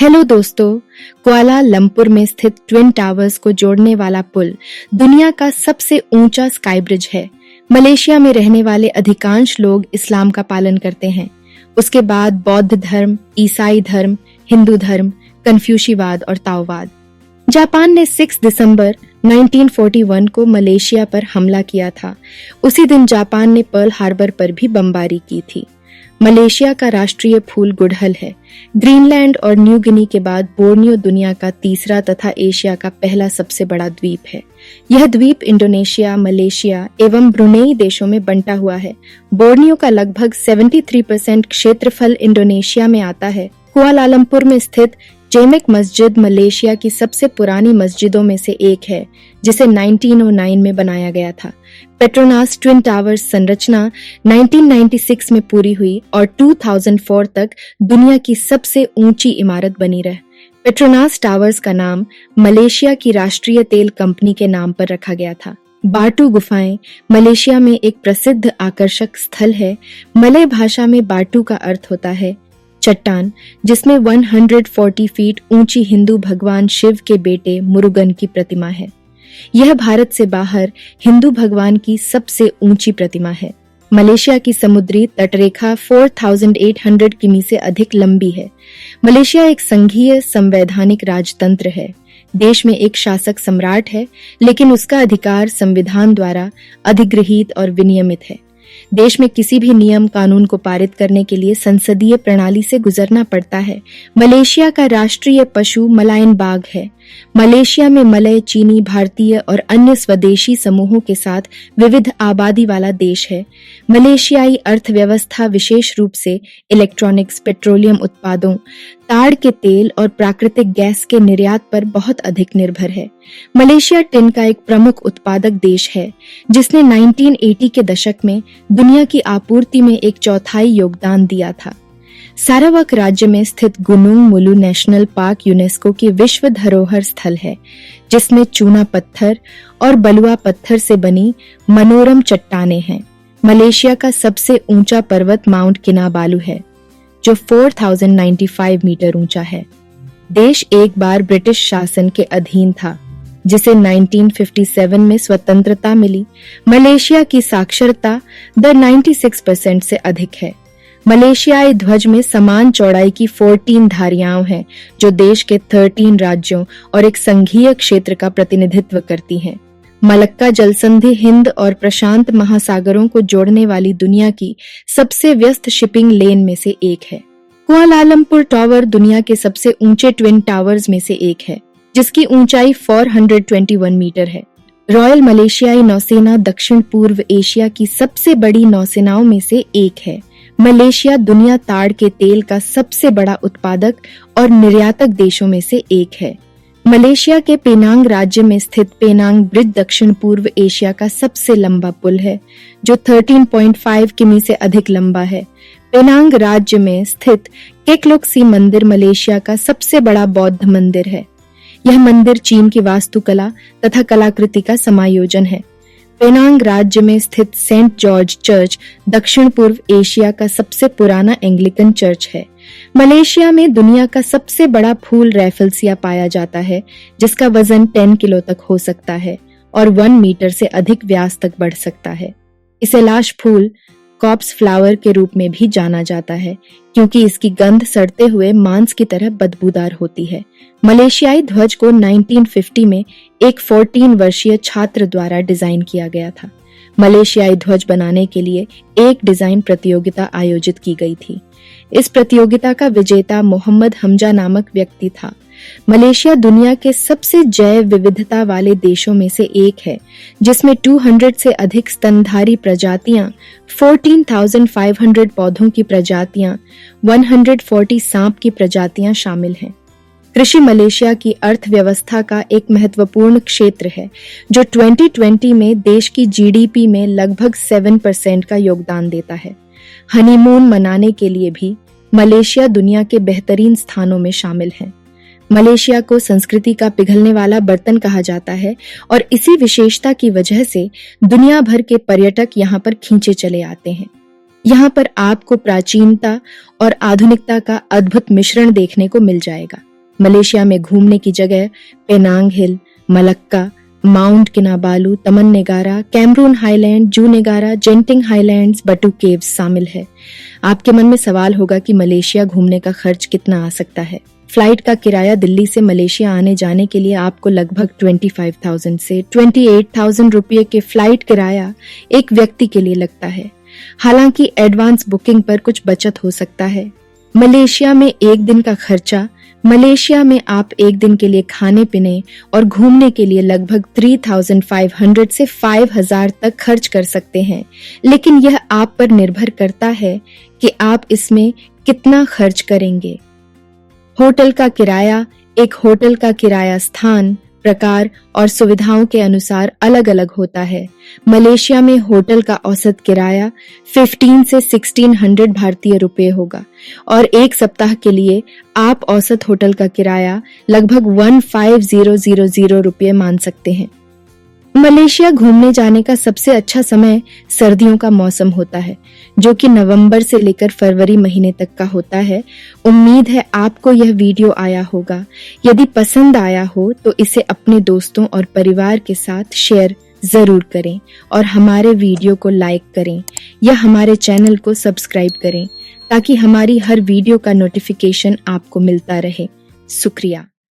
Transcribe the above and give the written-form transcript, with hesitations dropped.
Hello दोस्तों, कुआला Lumpur में स्थित ट्विन टावर्स को जोड़ने वाला पुल दुनिया का सबसे ऊंचा स्काई ब्रिज है। मलेशिया में रहने वाले अधिकांश लोग इस्लाम का पालन करते हैं। उसके बाद बौद्ध धर्म, ईसाई धर्म, हिंदू धर्म, कन्फ्यूशीवाद और ताओवाद। जापान ने 6 दिसंबर 1941 को मलेशिया पर हमला किया था। उसी दिन जापान ने पर्ल हार्बर पर भी बमबारी की थी। मलेशिया का राष्ट्रीय फूल गुड़हल है। ग्रीनलैंड और न्यू गिनी के बाद बोर्नियो दुनिया का तीसरा तथा एशिया का पहला सबसे बड़ा द्वीप है। यह द्वीप इंडोनेशिया, मलेशिया एवं ब्रुनेई देशों में बंटा हुआ है। बोर्नियो का लगभग 73% क्षेत्रफल इंडोनेशिया में आता है। कुआलालंपुर में स्थित जेमेक मस्जिद मलेशिया की सबसे पुरानी मस्जिदों में से एक है, जिसे 1909 में बनाया गया था। पेट्रोनास ट्विन टावर्स संरचना 1996 में पूरी हुई और 2004 तक दुनिया की सबसे ऊंची इमारत बनी रही। पेट्रोनास टावर्स का नाम मलेशिया की राष्ट्रीय तेल कंपनी के नाम पर रखा गया था। बाटू गुफाएं मलेशिया में एक प्रसिद्ध आकर्षक स्थल है। मलय भाषा में बाटू का अर्थ होता है चट्टान, जिसमें 140 फीट ऊंची हिंदू भगवान शिव के बेटे मुरुगन की प्रतिमा है। यह भारत से बाहर हिंदू भगवान की सबसे ऊंची प्रतिमा है। मलेशिया की समुद्री तटरेखा 4800 किमी से अधिक लंबी है। मलेशिया एक संघीय संवैधानिक राजतंत्र है। देश में एक शासक सम्राट है, लेकिन उसका अधिकार संविधान द्वारा अधिगृहीत और विनियमित है। देश में किसी भी नियम कानून को पारित करने के लिए संसदीय प्रणाली से गुजरना पड़ता है। मलेशिया का राष्ट्रीय पशु मलायन बाघ है। मलेशिया में मलय, चीनी, भारतीय और अन्य स्वदेशी समूहों के साथ विविध आबादी वाला देश है। मलेशियाई अर्थव्यवस्था विशेष रूप से इलेक्ट्रॉनिक्स, पेट्रोलियम उत्पादों, ताड़ के तेल और प्राकृतिक गैस के निर्यात पर बहुत अधिक निर्भर है। मलेशिया टिन का एक प्रमुख उत्पादक देश है, जिसने 1980 के दशक में दुनिया की आपूर्ति में 1/4 योगदान दिया था। सारावाक राज्य में स्थित गुनुंग मुलु नेशनल पार्क यूनेस्को की विश्व धरोहर स्थल है, जिसमें चूना पत्थर और बलुआ पत्थर से बनी मनोरम चट्टानें हैं। मलेशिया का सबसे ऊंचा पर्वत माउंट किनाबालू है, जो 4095 मीटर ऊंचा है। देश एक बार ब्रिटिश शासन के अधीन था, जिसे 1957 में स्वतंत्रता मिली। मलेशिया की साक्षरता दर 96% से अधिक है। मलेशियाई ध्वज में समान चौड़ाई की 14 धारियां हैं, जो देश के 13 राज्यों और एक संघीय क्षेत्र का प्रतिनिधित्व करती हैं। मलक्का जलसंधि हिंद और प्रशांत महासागरों को जोड़ने वाली दुनिया की सबसे व्यस्त शिपिंग लेन में से एक है। कुआलालंपुर टावर दुनिया के सबसे ऊंचे ट्विन टावर्स में से एक है, जिसकी ऊंचाई 421 मीटर है। रॉयल मलेशियाई नौसेना दक्षिण पूर्व एशिया की सबसे बड़ी नौसेनाओं में से एक है। मलेशिया दुनिया ताड़ के तेल का सबसे बड़ा उत्पादक और निर्यातक देशों में से एक है। मलेशिया के पेनांग राज्य में स्थित पेनांग ब्रिज दक्षिण पूर्व एशिया का सबसे लंबा पुल है, जो 13.5 किमी से अधिक लंबा है। पेनांग राज्य में स्थित केकलोक्सी मंदिर मलेशिया का सबसे बड़ा बौद्ध मंदिर है। यह मंदिर चीन की वास्तुकला तथा कलाकृति का समायोजन है। पेनांग राज्य में स्थित सेंट जॉर्ज चर्च दक्षिण पूर्व एशिया का सबसे पुराना एंग्लिकन चर्च है। मलेशिया में दुनिया का सबसे बड़ा फूल रैफल्सिया पाया जाता है, जिसका वजन 10 किलो तक हो सकता है और 1 मीटर से अधिक व्यास तक बढ़ सकता है। इसे लाश फूल कॉप्स फ्लावर के रूप में भी जाना जाता है, क्योंकि इसकी गंध सड़ते हुए मांस की तरह बदबूदार होती है। मलेशियाई ध्वज को 1950 में एक 14 वर्षीय छात्र द्वारा डिजाइन किया गया था। मलेशियाई ध्वज बनाने के लिए एक डिजाइन प्रतियोगिता आयोजित की गई थी। इस प्रतियोगिता का विजेता मोहम्मद हमजा नामक व्यक्ति था। मलेशिया दुनिया के सबसे जैव विविधता वाले देशों में से एक है, जिसमें 200 से अधिक स्तनधारी प्रजातियां, 14,500 पौधों की प्रजातियां, 140 सांप की प्रजातियां शामिल हैं। कृषि मलेशिया की अर्थव्यवस्था का एक महत्वपूर्ण क्षेत्र है, जो 2020 में देश की जीडीपी में लगभग 7% का योगदान देता है। हनीमून मनाने के लिए भी मलेशिया दुनिया के बेहतरीन स्थानों में शामिल है। मलेशिया को संस्कृति का पिघलने वाला बर्तन कहा जाता है और इसी विशेषता की वजह से दुनिया भर के पर्यटक यहाँ पर खींचे चले आते हैं। यहाँ पर आपको प्राचीनता और आधुनिकता का अद्भुत मिश्रण देखने को मिल जाएगा। मलेशिया में घूमने की जगह पेनांग हिल, मलक्का, माउंट किनाबालू, तमन नेगारा, कैमरून हाईलैंड, जू नेगारा, जेंटिंग हाईलैंड्स, बटू केव्स शामिल है। आपके मन में सवाल होगा कि मलेशिया घूमने का खर्च कितना आ सकता है। फ्लाइट का किराया दिल्ली से मलेशिया आने जाने के लिए आपको लगभग 25,000 से 28,000 रुपये के फ्लाइट किराया एक व्यक्ति के लिए लगता है। हालांकि एडवांस बुकिंग पर कुछ बचत हो सकता है। मलेशिया में एक दिन का खर्चा, मलेशिया में आप एक दिन के लिए खाने पीने और घूमने के लिए लगभग 3,500 से 5,000 तक खर्च कर सकते हैं, लेकिन यह आप पर निर्भर करता है कि आप इसमें कितना खर्च करेंगे। होटल का किराया, एक होटल का किराया स्थान, प्रकार और सुविधाओं के अनुसार अलग अलग होता है। मलेशिया में होटल का औसत किराया 15 से 1600 भारतीय रुपए होगा और एक सप्ताह के लिए आप औसत होटल का किराया लगभग 15,000 रुपये मान सकते हैं। मलेशिया घूमने जाने का सबसे अच्छा समय सर्दियों का मौसम होता है, जो कि नवंबर से लेकर फरवरी महीने तक का होता है। उम्मीद है आपको यह वीडियो आया होगा। यदि पसंद आया हो तो इसे अपने दोस्तों और परिवार के साथ शेयर जरूर करें और हमारे वीडियो को लाइक करें या हमारे चैनल को सब्सक्राइब करें ताकि हमारी हर वीडियो का नोटिफिकेशन आपको मिलता रहे। शुक्रिया।